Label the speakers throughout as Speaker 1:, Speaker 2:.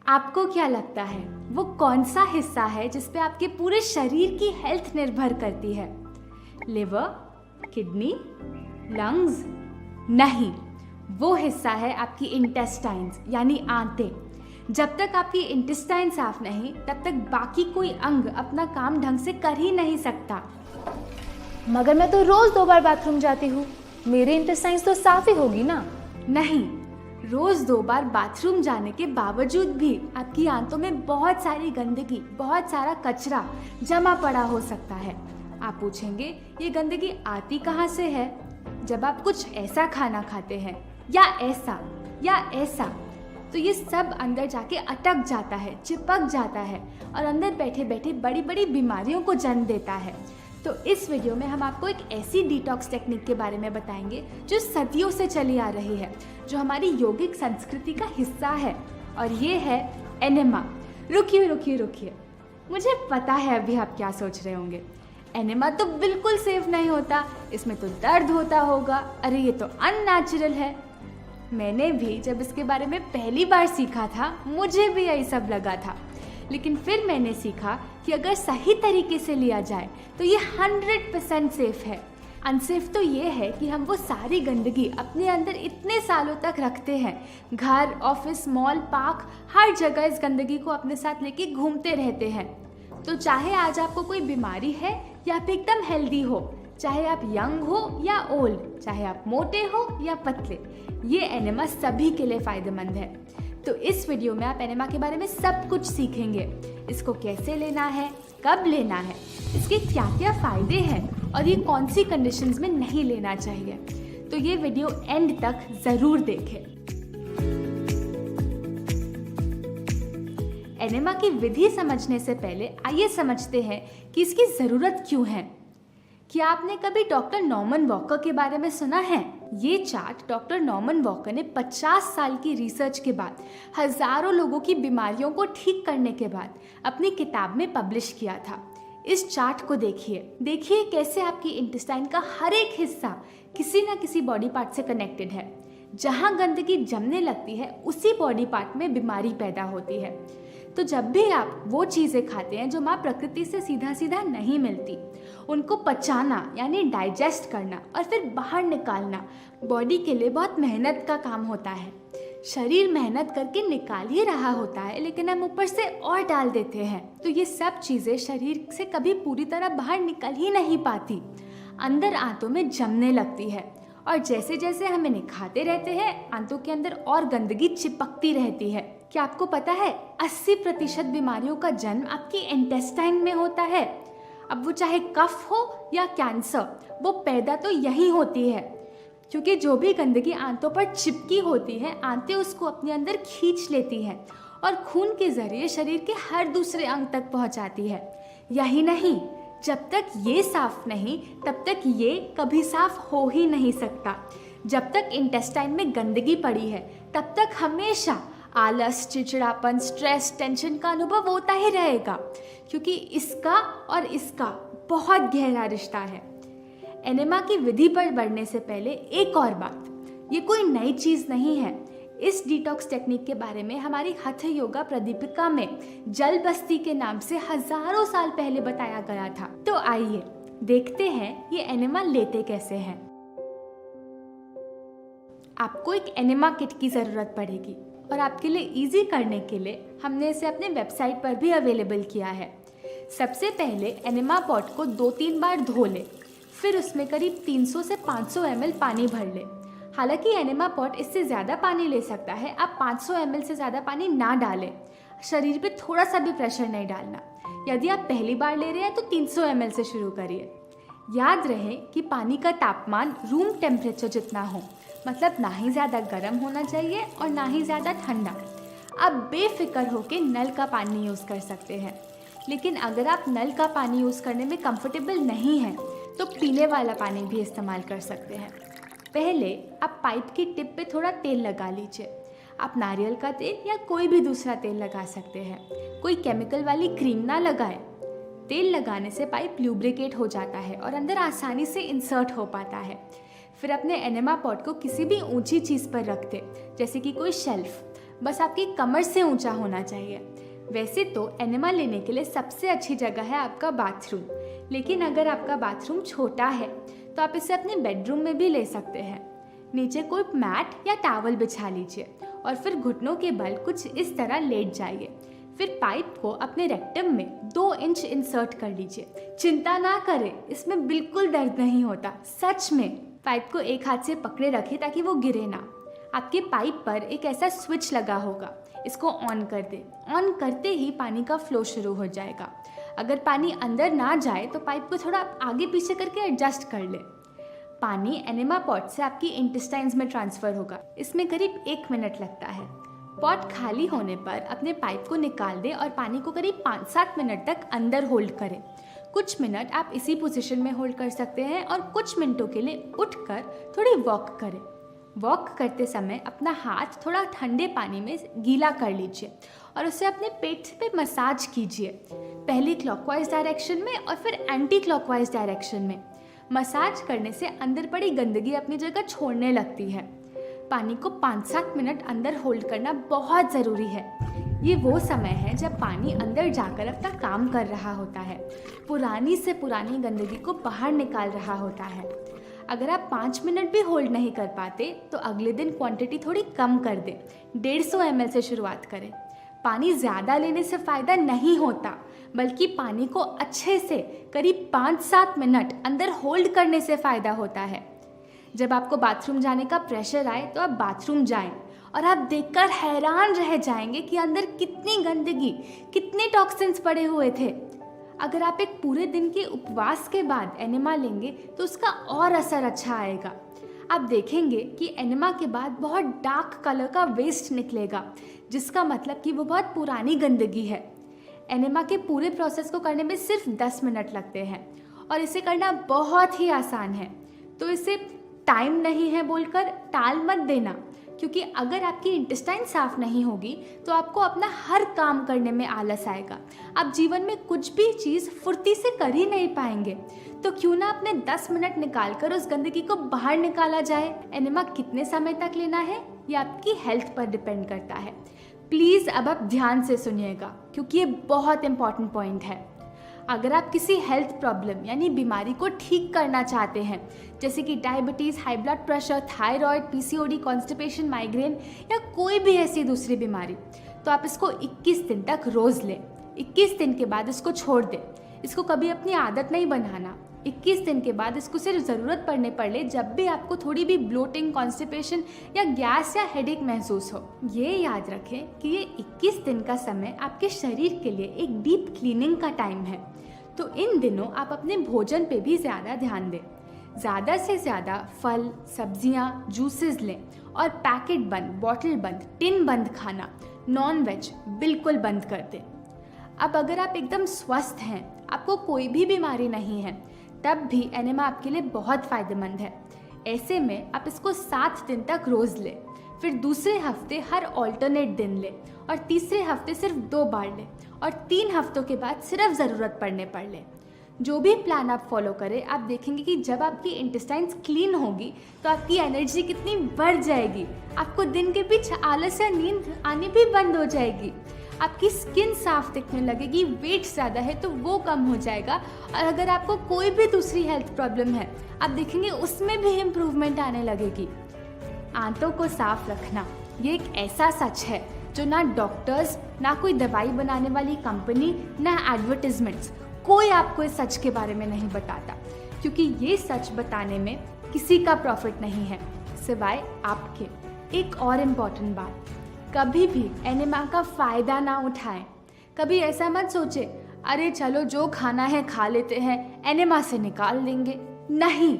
Speaker 1: आपको क्या लगता है वो कौन सा हिस्सा है जिस पे आपके पूरे शरीर की हेल्थ निर्भर करती है? Liver, kidney, lungs? नहीं, वो हिस्सा है आपकी इंटेस्टाइन्स यानी आंतें। जब तक आपकी इंटेस्टाइन साफ नहीं तब तक बाकी कोई अंग अपना काम ढंग से कर ही नहीं सकता।
Speaker 2: मगर मैं तो रोज 2 बार बाथरूम जाती हूँ, मेरे इंटेस्टाइन्स तो साफ ही होगी ना।
Speaker 1: नहीं, रोज 2 बार बाथरूम जाने के बावजूद भी आपकी आंतों में बहुत सारी गंदगी, बहुत सारा कचरा जमा पड़ा हो सकता है। आप पूछेंगे ये गंदगी आती कहाँ से है? जब आप कुछ ऐसा खाना खाते हैं या ऐसा तो ये सब अंदर जाके अटक जाता है, चिपक जाता है और अंदर बैठे बैठे बड़ी बड़ी बीमारियों को जन्म देता है। तो इस वीडियो में हम आपको एक ऐसी डिटॉक्स टेक्निक के बारे में बताएंगे जो सदियों से चली आ रही है, जो हमारी यौगिक संस्कृति का हिस्सा है, और ये है एनेमा। रुकिए, मुझे पता है अभी आप क्या सोच रहे होंगे। एनेमा तो बिल्कुल सेफ नहीं होता, इसमें तो दर्द होता होगा, अरे ये तो अननेचुरल है। मैंने भी जब इसके बारे में पहली बार सीखा था मुझे भी यही सब लगा था, लेकिन फिर मैंने सीखा कि अगर सही तरीके से लिया जाए तो ये 100% सेफ है। अनसेफ तो ये है कि हम वो सारी गंदगी अपने अंदर इतने सालों तक रखते हैं। घर, ऑफिस, मॉल, पार्क, हर जगह इस गंदगी को अपने साथ लेके घूमते रहते हैं। तो चाहे आज आपको कोई बीमारी है या आप एकदम हेल्दी हो, चाहे आप यंग हो या ओल्ड, चाहे आप मोटे हो या पतले, ये एनेमा सभी के लिए फ़ायदेमंद है। तो इस वीडियो में आप एनेमा के बारे में सब कुछ सीखेंगे। इसको कैसे लेना है, कब लेना है, इसके क्या क्या फ़ायदे हैं और ये कौन सी कंडीशंस में नहीं लेना चाहिए। तो ये वीडियो एंड तक ज़रूर देखें। एनेमा की विधि समझने से पहले आइए समझते हैं कि इसकी ज़रूरत क्यों है। क्या आपने कभी डॉक्टर नॉर्मन वॉकर के बारे में सुना है? ये चार्ट डॉक्टर नॉर्मन वॉकर ने 50 साल की रिसर्च के बाद, हजारों लोगों की बीमारियों को ठीक करने के बाद अपनी किताब में पब्लिश किया था। इस चार्ट को देखिए कैसे आपकी इंटेस्टाइन का हर एक हिस्सा किसी न किसी बॉडी पार्ट से कनेक्टेड है। जहाँ गंदगी जमने लगती है उसी बॉडी पार्ट में बीमारी पैदा होती है। तो जब भी आप वो चीज़ें खाते हैं जो माँ प्रकृति से सीधा सीधा नहीं मिलती, उनको पचाना यानी डाइजेस्ट करना और फिर बाहर निकालना बॉडी के लिए बहुत मेहनत का काम होता है। शरीर मेहनत करके निकाल ही रहा होता है, लेकिन हम ऊपर से और डाल देते हैं। तो ये सब चीज़ें शरीर से कभी पूरी तरह बाहर निकल ही नहीं पाती, अंदर आंतों में जमने लगती है। और जैसे जैसे हम इन्हें खाते रहते हैं, आंतों के अंदर और गंदगी चिपकती रहती है। क्या आपको पता है 80% बीमारियों का जन्म आपकी इंटेस्टाइन में होता है। अब वो चाहे कफ हो या कैंसर, वो पैदा तो यही होती है, क्योंकि जो भी गंदगी आंतों पर चिपकी होती है, आंतें उसको अपने अंदर खींच लेती हैं और खून के जरिए शरीर के हर दूसरे अंग तक पहुंचाती है। यही नहीं, जब तक ये साफ नहीं तब तक ये कभी साफ हो ही नहीं सकता। जब तक इंटेस्टाइन में गंदगी पड़ी है तब तक हमेशा आलस, चिड़चिड़ापन, स्ट्रेस, टेंशन का अनुभव होता ही रहेगा, क्योंकि इसका और इसका बहुत गहरा रिश्ता है। एनेमा की विधि पर बढ़ने से पहले एक और बात, ये कोई नई चीज़ नहीं है। इस डिटॉक्स टेक्निक के बारे में हमारी हठ योगा प्रदीपिका में जल बस्ती के नाम से हजारों साल पहले बताया गया था। तो आइए देखते हैं ये एनेमा लेते कैसे हैं। आपको एक एनेमा किट की ज़रूरत पड़ेगी और आपके लिए इजी करने के लिए हमने इसे अपने वेबसाइट पर भी अवेलेबल किया है। सबसे पहले एनेमा पॉट को 2-3 बार धो लें, फिर उसमें करीब 300 से 500 ml पानी भर लें। हालांकि एनेमा पॉट इससे ज़्यादा पानी ले सकता है, आप 500 ml से ज़्यादा पानी ना डालें। शरीर पे थोड़ा सा भी प्रेशर नहीं डालना। यदि आप पहली बार ले रहे हैं तो 300 ml से शुरू करिए। याद रहे कि पानी का तापमान रूम टेम्परेचर जितना हो, मतलब ना ही ज़्यादा गर्म होना चाहिए और ना ही ज़्यादा ठंडा। आप बेफिक्र होकर नल का पानी यूज़ कर सकते हैं, लेकिन अगर आप नल का पानी यूज़ करने में कंफर्टेबल नहीं हैं तो पीने वाला पानी भी इस्तेमाल कर सकते हैं। पहले आप पाइप की टिप पे थोड़ा तेल लगा लीजिए। आप नारियल का तेल या कोई भी दूसरा तेल लगा सकते हैं। कोई केमिकल वाली क्रीम ना लगाएं। तेल लगाने से पाइप ल्यूब्रिकेट हो जाता है और अंदर आसानी से इंसर्ट हो पाता है। फिर अपने एनेमा पॉट को किसी भी ऊंची चीज़ पर रख दें, जैसे कि कोई शेल्फ। बस आपकी कमर से ऊंचा होना चाहिए। वैसे तो एनेमा लेने के लिए सबसे अच्छी जगह है आपका बाथरूम, लेकिन अगर आपका बाथरूम छोटा है तो आप इसे अपने बेडरूम में भी ले सकते हैं। नीचे कोई मैट या टॉवल बिछा लीजिए और फिर घुटनों के बल कुछ इस तरह लेट जाइए। फिर पाइप को अपने रेक्टम में 2 इंच इंसर्ट कर लीजिए। चिंता ना करें, इसमें बिल्कुल दर्द नहीं होता, सच में। पाइप को एक हाथ से पकड़े रखें ताकि वो गिरे ना। आपके पाइप पर एक ऐसा स्विच लगा होगा, इसको ऑन कर दें। ऑन करते ही पानी का फ्लो शुरू हो जाएगा। अगर पानी अंदर ना जाए तो पाइप को थोड़ा आगे पीछे करके एडजस्ट कर ले। पानी एनेमा पॉट से आपकी इंटेस्टाइन्स में ट्रांसफ़र होगा। इसमें करीब 1 मिनट लगता है। पॉट खाली होने पर अपने पाइप को निकाल दें और पानी को करीब 5-7 मिनट तक अंदर होल्ड करें। कुछ मिनट आप इसी पोजीशन में होल्ड कर सकते हैं और कुछ मिनटों के लिए उठकर थोड़ी वॉक करें। वॉक करते समय अपना हाथ थोड़ा ठंडे पानी में गीला कर लीजिए और उसे अपने पेट पे मसाज कीजिए, पहले क्लॉकवाइज डायरेक्शन में और फिर एंटी क्लॉकवाइज डायरेक्शन में। मसाज करने से अंदर पड़ी गंदगी अपनी जगह छोड़ने लगती है। पानी को 5-7 मिनट अंदर होल्ड करना बहुत ज़रूरी है। ये वो समय है जब पानी अंदर जाकर अपना काम कर रहा होता है, पुरानी से पुरानी गंदगी को बाहर निकाल रहा होता है। अगर आप 5 मिनट भी होल्ड नहीं कर पाते तो अगले दिन क्वांटिटी थोड़ी कम कर दें, 150 ml से शुरुआत करें। पानी ज़्यादा लेने से फ़ायदा नहीं होता, बल्कि पानी को अच्छे से करीब 5-7 मिनट अंदर होल्ड करने से फ़ायदा होता है। जब आपको बाथरूम जाने का प्रेशर आए तो आप बाथरूम जाएं और आप देखकर हैरान रह जाएंगे कि अंदर कितनी गंदगी, कितने टॉक्सिन्स पड़े हुए थे। अगर आप एक पूरे दिन के उपवास के बाद एनेमा लेंगे तो उसका और असर अच्छा आएगा। आप देखेंगे कि एनेमा के बाद बहुत डार्क कलर का वेस्ट निकलेगा, जिसका मतलब कि वो बहुत पुरानी गंदगी है। एनेमा के पूरे प्रोसेस को करने में सिर्फ 10 मिनट लगते हैं और इसे करना बहुत ही आसान है। तो इसे टाइम नहीं है बोलकर टाल मत देना, क्योंकि अगर आपकी इंटेस्टाइन साफ नहीं होगी तो आपको अपना हर काम करने में आलस आएगा। आप जीवन में कुछ भी चीज़ फुर्ती से कर ही नहीं पाएंगे। तो क्यों ना अपने 10 मिनट निकाल कर उस गंदगी को बाहर निकाला जाए। एनेमा कितने समय तक लेना है ये आपकी हेल्थ पर डिपेंड करता है। प्लीज़ अब आप ध्यान से सुनिएगा, क्योंकि ये बहुत इंपॉर्टेंट पॉइंट है। अगर आप किसी हेल्थ प्रॉब्लम यानी बीमारी को ठीक करना चाहते हैं, जैसे कि diabetes, high blood pressure, thyroid, PCOD, constipation, migraine या कोई भी ऐसी दूसरी बीमारी, तो आप इसको 21 दिन तक रोज़ लें। 21 दिन के बाद इसको छोड़ दें। इसको कभी अपनी आदत नहीं बनाना। 21 दिन के बाद इसको सिर्फ ज़रूरत पड़ने पर ले, जब भी आपको थोड़ी भी ब्लोटिंग, कॉन्स्टिपेशन या गैस या हेडेक महसूस हो। ये याद रखें कि ये 21 दिन का समय आपके शरीर के लिए एक डीप क्लीनिंग का टाइम है। तो इन दिनों आप अपने भोजन पे भी ज़्यादा ध्यान दें। ज़्यादा से ज़्यादा फल, सब्जियाँ, जूसेस लें और पैकेट बंद, बॉटल बंद, टिन बंद खाना, नॉन वेज बिल्कुल बंद कर दें। अब अगर आप एकदम स्वस्थ हैं, आपको कोई भी बीमारी नहीं है, तब भी एनेमा आपके लिए बहुत फ़ायदेमंद है। ऐसे में आप इसको 7 दिन तक रोज़ लें, फिर दूसरे हफ्ते हर ऑल्टरनेट दिन लें और तीसरे हफ्ते सिर्फ 2 बार लें और 3 हफ्तों के बाद सिर्फ ज़रूरत पड़ने पर लें। जो भी प्लान आप फॉलो करें, आप देखेंगे कि जब आपकी इंटेस्टाइन्स क्लीन होगी तो आपकी एनर्जी कितनी बढ़ जाएगी। आपको दिन के बीच आलस या नींद आनी भी बंद हो जाएगी। आपकी स्किन साफ दिखने लगेगी। वेट ज़्यादा है तो वो कम हो जाएगा। और अगर आपको कोई भी दूसरी हेल्थ प्रॉब्लम है, आप देखेंगे उसमें भी इम्प्रूवमेंट आने लगेगी। आंतों को साफ रखना ये एक ऐसा सच है जो ना डॉक्टर्स, ना कोई दवाई बनाने वाली कंपनी, ना एडवर्टिजमेंट्स, कोई आपको इस सच के बारे में नहीं बताता, क्योंकि ये सच बताने में किसी का प्रॉफिट नहीं है सिवाय आपके। एक और इम्पॉर्टेंट बात, कभी भी एनेमा का फ़ायदा ना उठाएं। कभी ऐसा मत सोचे अरे चलो जो खाना है खा लेते हैं, एनेमा से निकाल देंगे। नहीं,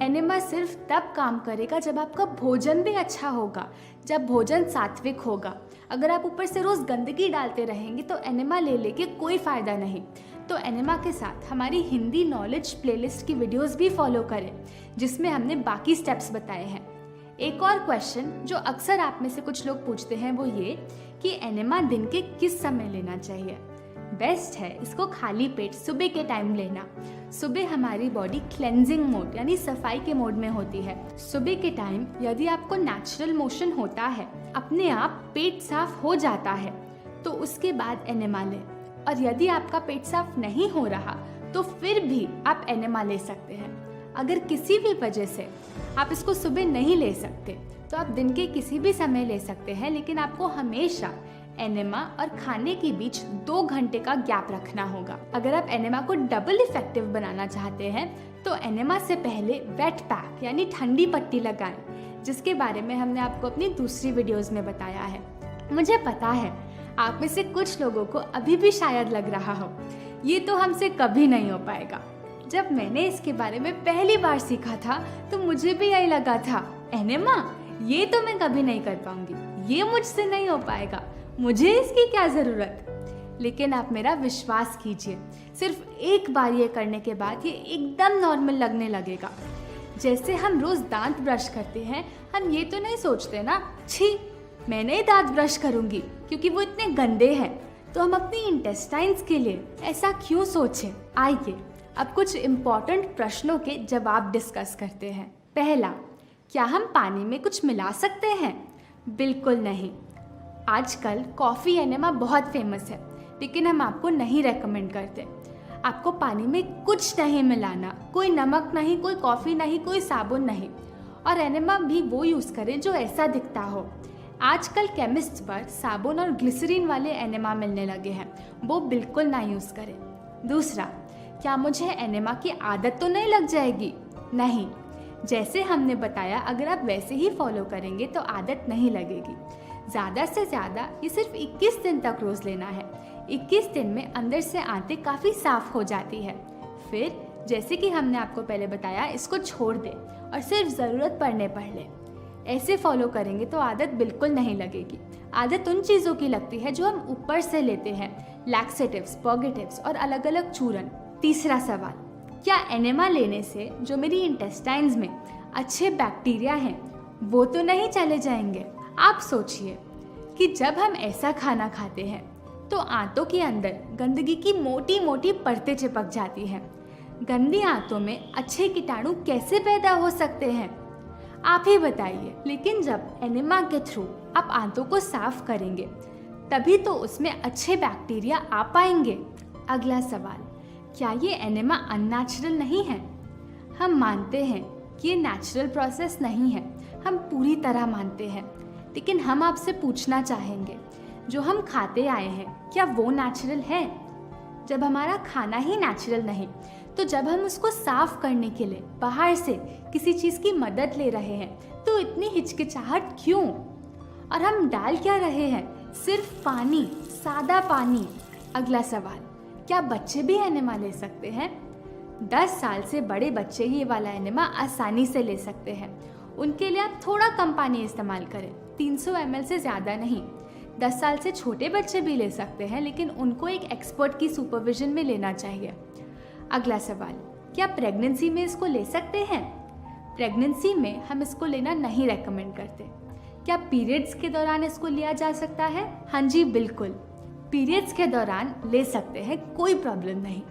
Speaker 1: एनेमा सिर्फ तब काम करेगा जब आपका भोजन भी अच्छा होगा, जब भोजन सात्विक होगा। अगर आप ऊपर से रोज़ गंदगी डालते रहेंगे तो एनेमा ले लेके कोई फ़ायदा नहीं। तो एनेमा के साथ हमारी हिंदी नॉलेज प्लेलिस्ट की वीडियोस भी फॉलो करें, जिसमें हमने बाकी स्टेप्स बताए हैं। एक और क्वेश्चन जो अक्सर आप में से कुछ लोग पूछते हैं वो ये कि एनेमा दिन के किस समय लेना चाहिए। बेस्ट है इसको खाली पेट सुबह के टाइम लेना। सुबह हमारी बॉडी क्लेंजिंग मोड यानी सफाई के मोड में होती है। सुबह के टाइम यदि आपको नेचुरल मोशन होता है, अपने आप पेट साफ हो जाता है, तो उसके बाद एनेमा लें। और यदि आपका पेट साफ नहीं हो रहा तो फिर भी आप एनेमा ले सकते हैं। अगर किसी भी वजह से आप इसको सुबह नहीं ले सकते तो आप दिन के किसी भी समय ले सकते हैं, लेकिन आपको हमेशा एनेमा और खाने के बीच 2 घंटे का गैप रखना होगा। अगर आप एनेमा को डबल इफेक्टिव बनाना चाहते हैं तो एनेमा से पहले वेट पैक यानी ठंडी पट्टी लगाएं, जिसके बारे में हमने आपको अपनी दूसरी वीडियोस में बताया है। मुझे पता है आप में से कुछ लोगों को अभी भी शायद लग रहा हो ये तो हमसे कभी नहीं हो पाएगा। जब मैंने इसके बारे में पहली बार सीखा था तो मुझे भी यही लगा था, एनेमा ये तो मैं कभी नहीं कर पाऊंगी, ये मुझसे नहीं हो पाएगा, मुझे इसकी क्या ज़रूरत। लेकिन आप मेरा विश्वास कीजिए, सिर्फ एक बार ये करने के बाद ये एकदम नॉर्मल लगने लगेगा। जैसे हम रोज़ दांत ब्रश करते हैं, हम ये तो नहीं सोचते ना, छी मैं नहीं दांत ब्रश करूँगी क्योंकि वो इतने गंदे हैं। तो हम अपनी इंटेस्टाइन्स के लिए ऐसा क्यों सोचें। आइए अब कुछ इम्पॉर्टेंट प्रश्नों के जवाब डिस्कस करते हैं। पहला, क्या हम पानी में कुछ मिला सकते हैं? बिल्कुल नहीं। आजकल कॉफ़ी एनेमा बहुत फेमस है, लेकिन हम आपको नहीं रेकमेंड करते। आपको पानी में कुछ नहीं मिलाना, कोई नमक नहीं, कोई कॉफ़ी नहीं, कोई साबुन नहीं। और एनेमा भी वो यूज़ करें जो ऐसा दिखता हो। आजकल केमिस्ट पर साबुन और ग्लिसरीन वाले एनेमा मिलने लगे हैं, वो बिल्कुल ना यूज़ करें। दूसरा, क्या मुझे एनेमा की आदत तो नहीं लग जाएगी? नहीं, जैसे हमने बताया अगर आप वैसे ही फॉलो करेंगे तो आदत नहीं लगेगी। ज़्यादा से ज़्यादा ये सिर्फ 21 दिन तक रोज़ लेना है। 21 दिन में अंदर से आंतें काफ़ी साफ हो जाती है। फिर जैसे कि हमने आपको पहले बताया, इसको छोड़ दें और सिर्फ ज़रूरत पड़ने पर लें। ऐसे फॉलो करेंगे तो आदत बिल्कुल नहीं लगेगी। आदत उन चीज़ों की लगती है जो हम ऊपर से लेते हैं, लैक्सेटिव्स, पर्गेटिव्स और अलग अलग चूरन। तीसरा सवाल, क्या एनेमा लेने से जो मेरी इंटेस्टाइन्स में अच्छे बैक्टीरिया हैं वो तो नहीं चले जाएंगे? आप सोचिए कि जब हम ऐसा खाना खाते हैं तो आंतों के अंदर गंदगी की मोटी मोटी परतें चिपक जाती हैं। गंदी आंतों में अच्छे कीटाणु कैसे पैदा हो सकते हैं? आप ही बताइए। लेकिन जब एनेमा के थ्रू आप आंतों को साफ करेंगे तभी तो उसमें अच्छे बैक्टीरिया आ पाएंगे। अगला सवाल, क्या ये एनेमा अननेचुरल नहीं है? हम मानते हैं कि ये नेचुरल प्रोसेस नहीं है, हम पूरी तरह मानते हैं। लेकिन हम आपसे पूछना चाहेंगे, जो हम खाते आए हैं क्या वो नेचुरल है? जब हमारा खाना ही नेचुरल नहीं, तो जब हम उसको साफ करने के लिए बाहर से किसी चीज़ की मदद ले रहे हैं तो इतनी हिचकिचाहट क्यों? और हम डाल क्या रहे हैं? सिर्फ पानी, सादा पानी। अगला सवाल, क्या बच्चे भी एनेमा ले सकते हैं? 10 साल से बड़े बच्चे ये वाला एनेमा आसानी से ले सकते हैं। उनके लिए आप थोड़ा कम पानी इस्तेमाल करें, 300 ml से ज़्यादा नहीं। 10 साल से छोटे बच्चे भी ले सकते हैं, लेकिन उनको एक एक्सपर्ट की सुपरविजन में लेना चाहिए। अगला सवाल, क्या प्रेगनेंसी में इसको ले सकते हैं? प्रेगनेंसी में हम इसको लेना नहीं रेकमेंड करते। क्या पीरियड्स के दौरान इसको लिया जा सकता है? हाँ जी, बिल्कुल, पीरियड्स के दौरान ले सकते हैं, कोई प्रॉब्लम नहीं।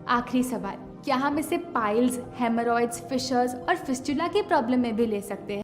Speaker 1: आखिरी सवाल, क्या हम इसे पाइल्स, हेमरॉइड्स, फिशर्स और फिस्टुला की प्रॉब्लम में भी ले सकते